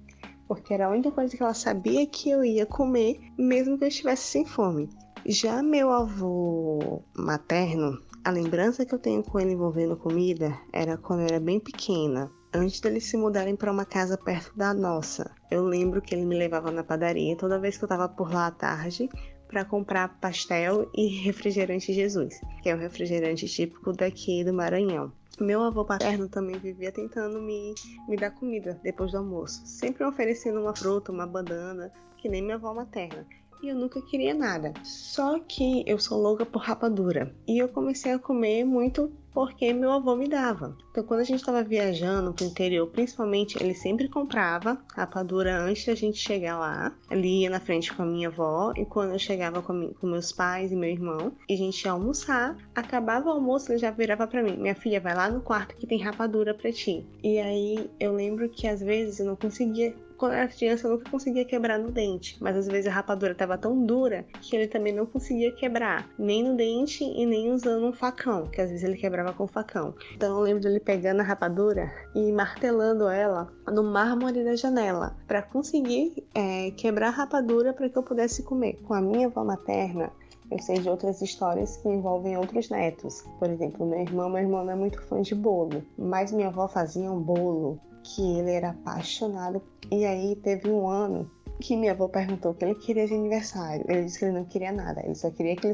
Porque era a única coisa que ela sabia que eu ia comer, mesmo que eu estivesse sem fome. Já meu avô materno, a lembrança que eu tenho com ele envolvendo comida era quando eu era bem pequena, antes deles se mudarem para uma casa perto da nossa. Eu lembro que ele me levava na padaria toda vez que eu estava por lá à tarde para comprar pastel e refrigerante Jesus, que é o refrigerante típico daqui do Maranhão. Meu avô paterno também vivia tentando me dar comida depois do almoço, sempre me oferecendo uma fruta, uma banana, que nem minha avó materna. E eu nunca queria nada. Só que eu sou louca por rapadura. E eu comecei a comer muito porque meu avô me dava. Então quando a gente estava viajando pro interior, principalmente, ele sempre comprava rapadura antes da gente chegar lá. Ele ia na frente com a minha avó, e quando eu chegava com meus pais e meu irmão, e a gente ia almoçar, acabava o almoço, ele já virava pra mim: minha filha, vai lá no quarto que tem rapadura pra ti. E aí eu lembro que às vezes eu não conseguia. Quando eu era criança eu nunca conseguia quebrar no dente, mas às vezes a rapadura estava tão dura que ele também não conseguia quebrar, nem no dente e nem usando um facão, que às vezes ele quebrava com facão. Então eu lembro dele pegando a rapadura e martelando ela no mármore da janela para conseguir quebrar a rapadura para que eu pudesse comer. Com a minha avó materna, eu sei de outras histórias que envolvem outros netos. Por exemplo, meu irmão não é muito fã de bolo, mas minha avó fazia um bolo que ele era apaixonado. E aí teve um ano que minha avó perguntou o que ele queria de aniversário. Ele disse que ele não queria nada, ele só queria que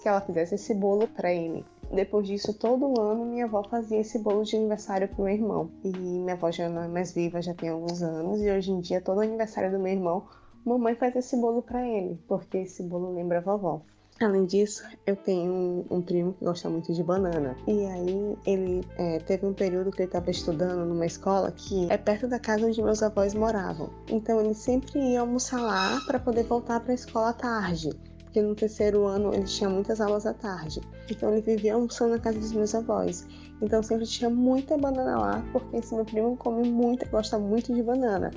ela fizesse esse bolo pra ele. Depois disso, todo ano minha avó fazia esse bolo de aniversário pro meu irmão. E minha avó já não é mais viva, já tem alguns anos, e hoje em dia todo aniversário do meu irmão, mamãe faz esse bolo pra ele, porque esse bolo lembra a vovó. Além disso, eu tenho um primo que gosta muito de banana. E aí, ele teve um período que ele estava estudando numa escola que é perto da casa onde meus avós moravam. Então, ele sempre ia almoçar lá para poder voltar para a escola à tarde. Porque no terceiro ano, ele tinha muitas aulas à tarde. Então, ele vivia almoçando na casa dos meus avós. Então, sempre tinha muita banana lá, porque esse meu primo gosta muito de banana.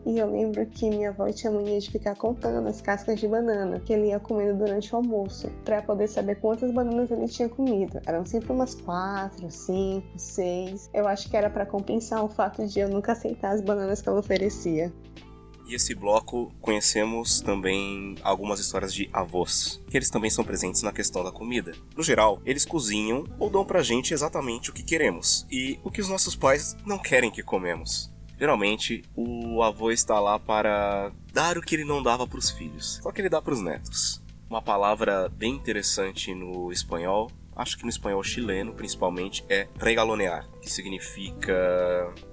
E eu lembro que minha avó tinha mania de ficar contando as cascas de banana que ele ia comendo durante o almoço, para poder saber quantas bananas ele tinha comido. Eram sempre umas 4, 5, 6. Eu acho que era para compensar o fato de eu nunca aceitar as bananas que ela oferecia. E esse bloco conhecemos também algumas histórias de avós, que eles também são presentes na questão da comida. No geral, eles cozinham ou dão pra gente exatamente o que queremos e o que os nossos pais não querem que comemos. Geralmente, o avô está lá para dar o que ele não dava pros filhos, só que ele dá pros netos. Uma palavra bem interessante no espanhol, acho que no espanhol chileno principalmente, é regalonear, que significa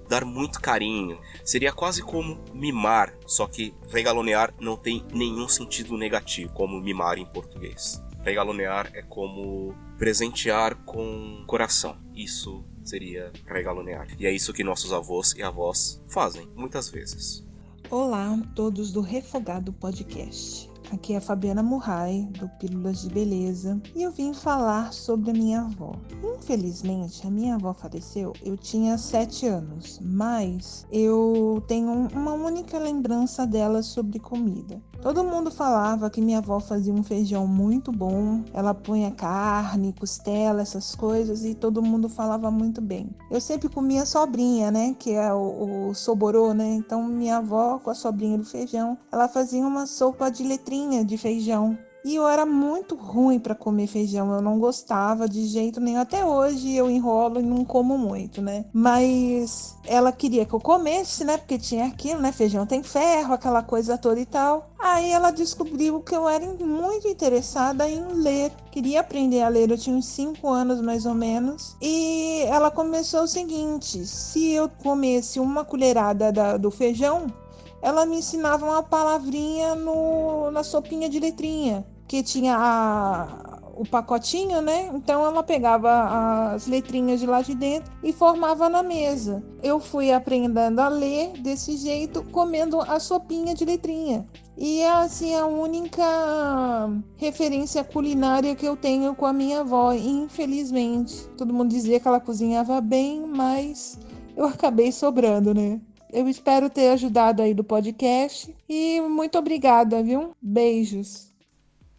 dar muito carinho. Seria quase como mimar, só que regalonear não tem nenhum sentido negativo, como mimar em português. Regalonear é como presentear com coração. Isso seria regalonear. E é isso que nossos avós e avós fazem, muitas vezes. Olá, todos do Refogado Podcast. Aqui é a Fabiana Murray, do Pílulas de Beleza, e eu vim falar sobre a minha avó. Infelizmente, a minha avó faleceu, eu tinha 7 anos, mas eu tenho uma única lembrança dela sobre comida. Todo mundo falava que minha avó fazia um feijão muito bom, ela punha carne, costela, essas coisas, e todo mundo falava muito bem. Eu sempre comia sobrinha, né, que é o soborô, né, então minha avó com a sobrinha do feijão, ela fazia uma sopa de letrinha de feijão. E eu era muito ruim para comer feijão, eu não gostava de jeito nenhum. Até hoje eu enrolo e não como muito, né? Mas ela queria que eu comesse, né? Porque tinha aquilo, né? Feijão tem ferro, aquela coisa toda e tal. Aí ela descobriu que eu era muito interessada em ler. Queria aprender a ler, eu tinha uns 5 anos mais ou menos. E ela começou o seguinte: se eu comesse uma colherada do feijão, ela me ensinava uma palavrinha na sopinha de letrinha, que tinha o pacotinho, né? Então ela pegava as letrinhas de lá de dentro e formava na mesa. Eu fui aprendendo a ler desse jeito, comendo a sopinha de letrinha. E é assim a única referência culinária que eu tenho com a minha avó, infelizmente. Todo mundo dizia que ela cozinhava bem, mas eu acabei sobrando, né? Eu espero ter ajudado aí do podcast e muito obrigada, viu? Beijos.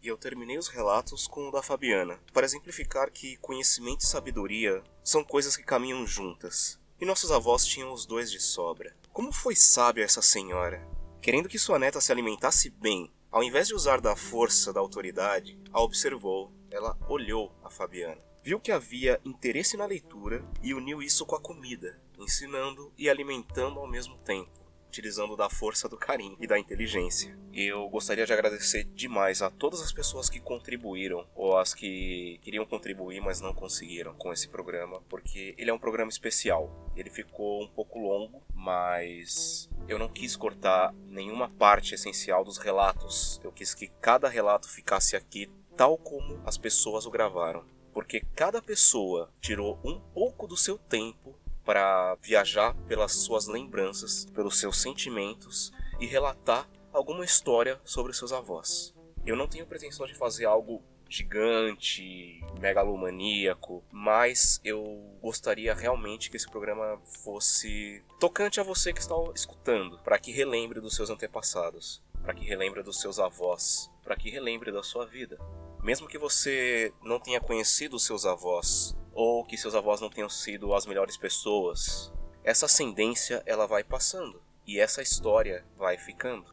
E eu terminei os relatos com o da Fabiana, para exemplificar que conhecimento e sabedoria são coisas que caminham juntas. E nossos avós tinham os dois de sobra. Como foi sábia essa senhora? Querendo que sua neta se alimentasse bem, ao invés de usar da força da autoridade, a observou. Ela olhou a Fabiana. Viu que havia interesse na leitura e uniu isso com a comida, ensinando e alimentando ao mesmo tempo, utilizando da força do carinho e da inteligência. Eu gostaria de agradecer demais a todas as pessoas que contribuíram, ou as que queriam contribuir, mas não conseguiram com esse programa, porque ele é um programa especial. Ele ficou um pouco longo, mas eu não quis cortar nenhuma parte essencial dos relatos. Eu quis que cada relato ficasse aqui tal como as pessoas o gravaram. Porque cada pessoa tirou um pouco do seu tempo para viajar pelas suas lembranças, pelos seus sentimentos e relatar alguma história sobre os seus avós. Eu não tenho pretensão de fazer algo gigante, megalomaníaco, mas eu gostaria realmente que esse programa fosse tocante a você que está escutando, para que relembre dos seus antepassados, para que relembre dos seus avós, para que relembre da sua vida. Mesmo que você não tenha conhecido os seus avós, ou que seus avós não tenham sido as melhores pessoas, essa ascendência ela vai passando, e essa história vai ficando.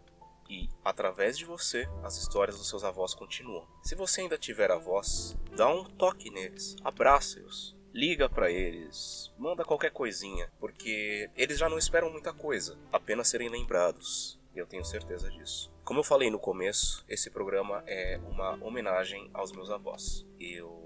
E, através de você, as histórias dos seus avós continuam. Se você ainda tiver avós, dá um toque neles, abraça-os, liga pra eles, manda qualquer coisinha, porque eles já não esperam muita coisa, apenas serem lembrados. Eu tenho certeza disso. Como eu falei no começo, esse programa é uma homenagem aos meus avós. Eu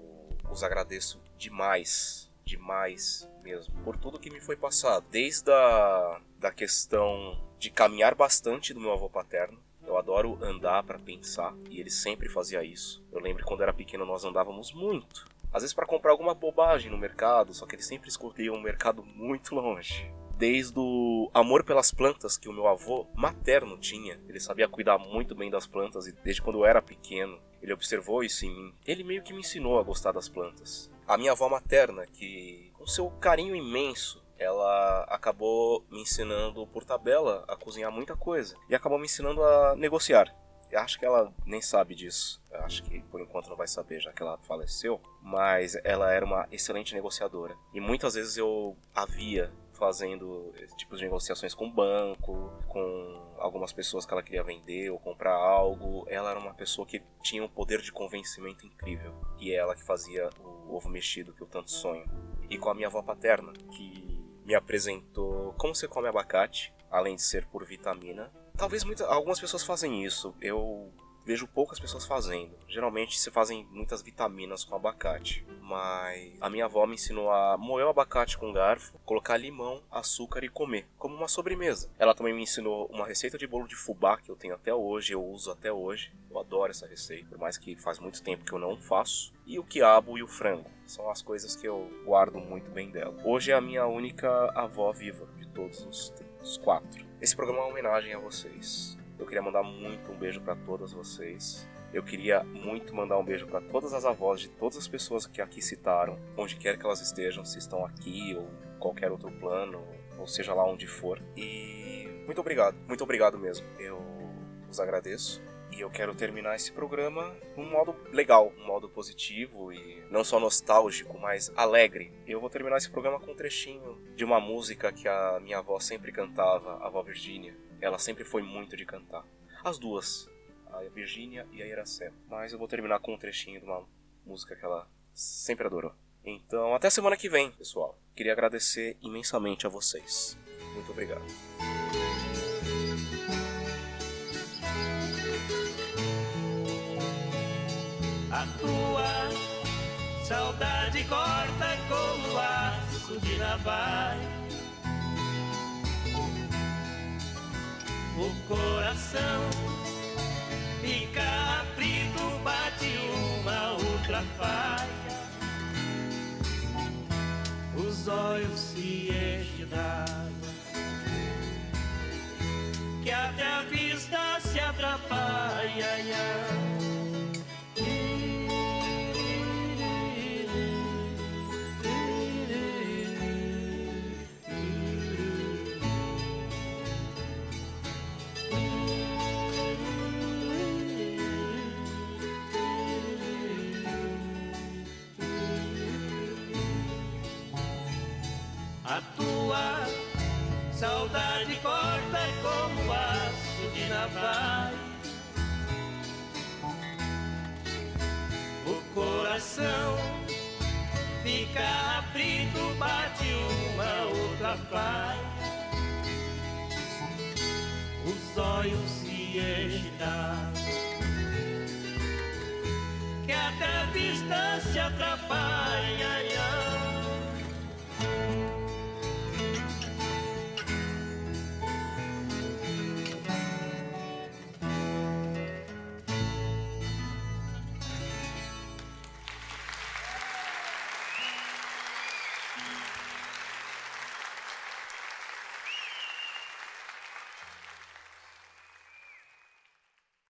os agradeço demais, demais mesmo, por tudo que me foi passado. Desde da questão de caminhar bastante do meu avô paterno. Eu adoro andar para pensar, e ele sempre fazia isso. Eu lembro que quando era pequeno nós andávamos muito. Às vezes para comprar alguma bobagem no mercado, só que ele sempre escolhia um mercado muito longe. Desde o amor pelas plantas que o meu avô materno tinha. Ele sabia cuidar muito bem das plantas e desde quando eu era pequeno ele observou isso em mim. Ele meio que me ensinou a gostar das plantas. A minha avó materna, que com seu carinho imenso, ela acabou me ensinando por tabela a cozinhar muita coisa. E acabou me ensinando a negociar. Eu acho que ela nem sabe disso. Eu acho que por enquanto não vai saber, já que ela faleceu. Mas ela era uma excelente negociadora. E muitas vezes eu a via fazendo esse tipo de negociações com o banco, com algumas pessoas que ela queria vender ou comprar algo. Ela era uma pessoa que tinha um poder de convencimento incrível. E é ela que fazia o ovo mexido que eu tanto sonho. E com a minha avó paterna, que me apresentou como você come abacate, além de ser por vitamina. Talvez algumas pessoas fazem isso, eu vejo poucas pessoas fazendo. Geralmente se fazem muitas vitaminas com abacate, mas a minha avó me ensinou a moer o abacate com garfo, colocar limão, açúcar e comer, como uma sobremesa. Ela também me ensinou uma receita de bolo de fubá que eu tenho até hoje, eu uso até hoje. Eu adoro essa receita, por mais que faz muito tempo que eu não faço. E o quiabo e o frango são as coisas que eu guardo muito bem dela. Hoje é a minha única avó viva de todos os 4. Esse programa é uma homenagem a vocês. Eu queria mandar muito um beijo para todas vocês. Eu queria muito mandar um beijo para todas as avós de todas as pessoas que aqui citaram, onde quer que elas estejam, se estão aqui ou em qualquer outro plano, ou seja lá onde for. E muito obrigado mesmo. Eu os agradeço. E eu quero terminar esse programa num modo legal, um modo positivo e não só nostálgico, mas alegre. Eu vou terminar esse programa com um trechinho de uma música que a minha avó sempre cantava, a avó Virgínia. Ela sempre foi muito de cantar. As duas, a Virgínia e a Iracema. Mas eu vou terminar com um trechinho de uma música que ela sempre adorou. Então, até semana que vem, pessoal. Queria agradecer imensamente a vocês. Muito obrigado. A tua saudade corta como laço de navalha. O coração fica aflito, bate uma outra falha. Os olhos se enchem d'água, que até a vista se atrapalha. A tua saudade corta como aço de navalha. O coração fica aflito, bate uma outra falha. Os olhos se enchem d'água,